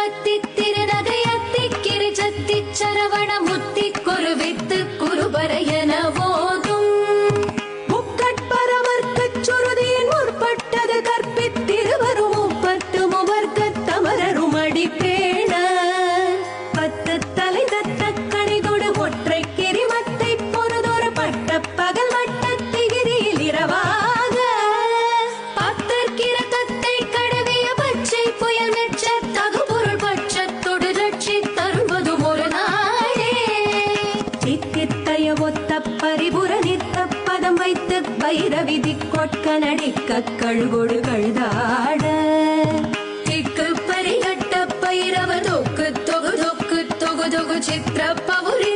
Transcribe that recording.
அத்தி திருநகையத்தி கிரிஜத்தி சரவண முத்தி குருவித்து குருபரையன போதும் முக்கட்பரவர்க்கச் சுருதியின் முற்பட்டது கற்பித்திருவரும் முப்பத்து முவர்க்கத் தமரரும் அடிப்பேண பத்து தலை தத்த கணிதொடு ஒற்றை கிரிமத்தை பொருதொரு பட்ட பகல் வட்டத்திகிரியில் இரவாக பத்தற்கிற தத்தை கடவிய பச்சை புயல் மெச்ச தகுபொருள் பட்சத்தொடு ரட்சி தருவதும் ஒரு நாளே சித்தித்தைய ஒத்த பரிபுர நித்த பதம் வைத்து வைரவிதி கொட்க நடிக்க கழுகொடு கழுதாட திக்கு பரிகட்ட பைரவ தொக்கு தொகு தொக்கு தொகு தொகு சித்திர பவுரி